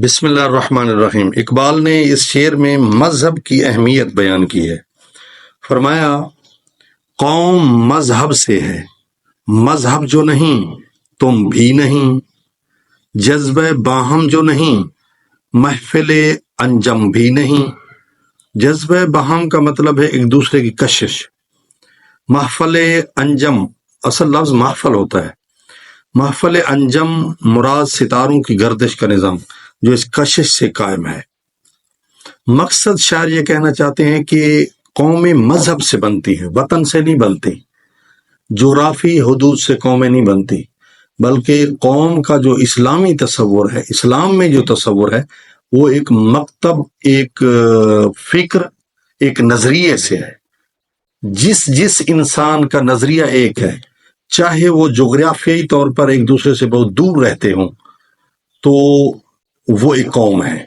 بسم اللہ الرحمن الرحیم۔ اقبال نے اس شعر میں مذہب کی اہمیت بیان کی ہے۔ فرمایا قوم مذہب سے ہے، مذہب جو نہیں تم بھی نہیں، جذبہ باہم جو نہیں محفل انجم بھی نہیں۔ جذبہ باہم کا مطلب ہے ایک دوسرے کی کشش۔ محفل انجم اصل لفظ محفل ہوتا ہے، محفل انجم مراد ستاروں کی گردش کا نظام جو اس کشش سے قائم ہے۔ مقصد شاعر یہ کہنا چاہتے ہیں کہ قومیں مذہب سے بنتی ہیں، وطن سے نہیں بنتی، جغرافی حدود سے قومیں نہیں بنتی، بلکہ قوم کا جو اسلامی تصور ہے، اسلام میں جو تصور ہے وہ ایک مکتب، ایک فکر، ایک نظریے سے ہے۔ جس انسان کا نظریہ ایک ہے، چاہے وہ جغرافیائی طور پر ایک دوسرے سے بہت دور رہتے ہوں، تو وہ ایک قوم ہے۔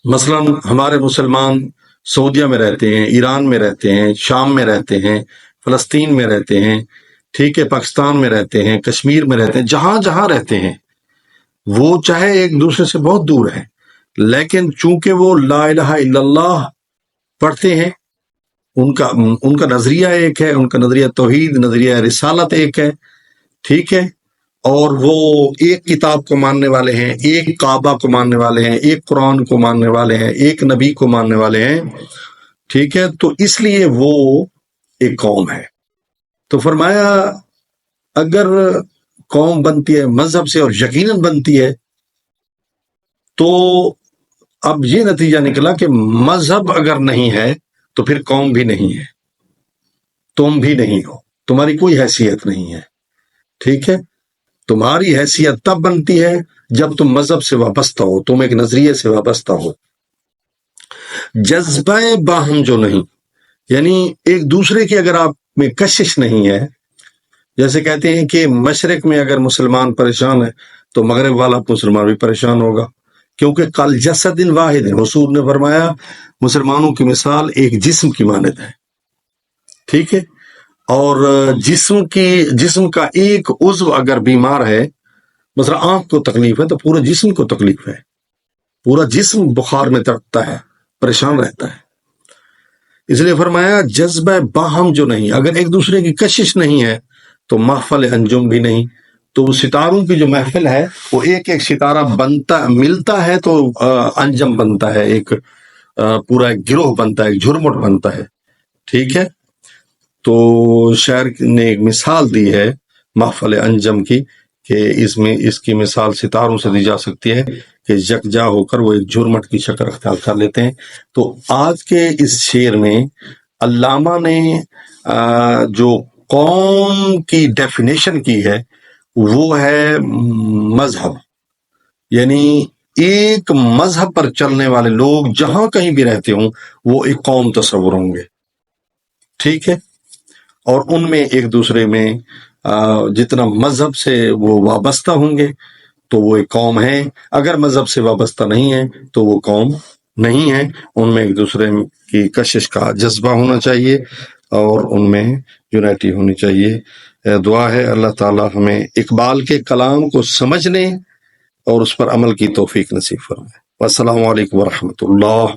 مثلا ہمارے مسلمان سعودیہ میں رہتے ہیں، ایران میں رہتے ہیں، شام میں رہتے ہیں، فلسطین میں رہتے ہیں، ٹھیک ہے، پاکستان میں رہتے ہیں، کشمیر میں رہتے ہیں، جہاں جہاں رہتے ہیں وہ چاہے ایک دوسرے سے بہت دور ہیں، لیکن چونکہ وہ لا الہ الا اللہ پڑھتے ہیں، ان کا نظریہ ایک ہے، ان کا نظریہ توحید، نظریہ رسالت ایک ہے، ٹھیک ہے، اور وہ ایک کتاب کو ماننے والے ہیں، ایک کعبہ کو ماننے والے ہیں، ایک قرآن کو ماننے والے ہیں، ایک نبی کو ماننے والے ہیں، ٹھیک ہے، تو اس لیے وہ ایک قوم ہے۔ تو فرمایا اگر قوم بنتی ہے مذہب سے، اور یقیناً بنتی ہے، تو اب یہ نتیجہ نکلا کہ مذہب اگر نہیں ہے تو پھر قوم بھی نہیں ہے، تم بھی نہیں ہو، تمہاری کوئی حیثیت نہیں ہے، ٹھیک ہے۔ تمہاری حیثیت تب بنتی ہے جب تم مذہب سے وابستہ ہو، تم ایک نظریے سے وابستہ ہو۔ جذبہ باہم جو نہیں، یعنی ایک دوسرے کی اگر آپ میں کشش نہیں ہے، جیسے کہتے ہیں کہ مشرق میں اگر مسلمان پریشان ہے تو مغرب والا مسلمان بھی پریشان ہوگا، کیونکہ کل جسد واحد ہے۔ حضور نے فرمایا مسلمانوں کی مثال ایک جسم کی مانند ہے، ٹھیک ہے، اور جسم کا ایک عضو اگر بیمار ہے، مثلا آنکھ کو تکلیف ہے تو پورے جسم کو تکلیف ہے، پورا جسم بخار میں تڑپتا ہے، پریشان رہتا ہے۔ اس لیے فرمایا جذبہ باہم جو نہیں، اگر ایک دوسرے کی کشش نہیں ہے تو محفل انجم بھی نہیں۔ تو وہ ستاروں کی جو محفل ہے، وہ ایک ایک ستارہ ملتا ہے تو انجم بنتا ہے، ایک پورا ایک گروہ بنتا ہے، ایک جھرمٹ بنتا ہے، ٹھیک ہے۔ تو شاعر نے ایک مثال دی ہے محفل انجم کی، کہ اس کی مثال ستاروں سے دی جا سکتی ہے کہ یکجا ہو کر وہ ایک جھرمٹ کی شکل اختیار کر لیتے ہیں۔ تو آج کے اس شعر میں علامہ نے جو قوم کی ڈیفینیشن کی ہے وہ ہے مذہب، یعنی ایک مذہب پر چلنے والے لوگ جہاں کہیں بھی رہتے ہوں وہ ایک قوم تصور ہوں گے، ٹھیک ہے، اور ان میں ایک دوسرے میں جتنا مذہب سے وہ وابستہ ہوں گے تو وہ ایک قوم ہے، اگر مذہب سے وابستہ نہیں ہے تو وہ قوم نہیں ہے۔ ان میں ایک دوسرے کی کشش کا جذبہ ہونا چاہیے اور ان میں یونائٹی ہونی چاہیے۔ دعا ہے اللہ تعالی ہمیں اقبال کے کلام کو سمجھنے اور اس پر عمل کی توفیق نصیب فرمائے۔ والسلام علیکم ورحمۃ اللہ۔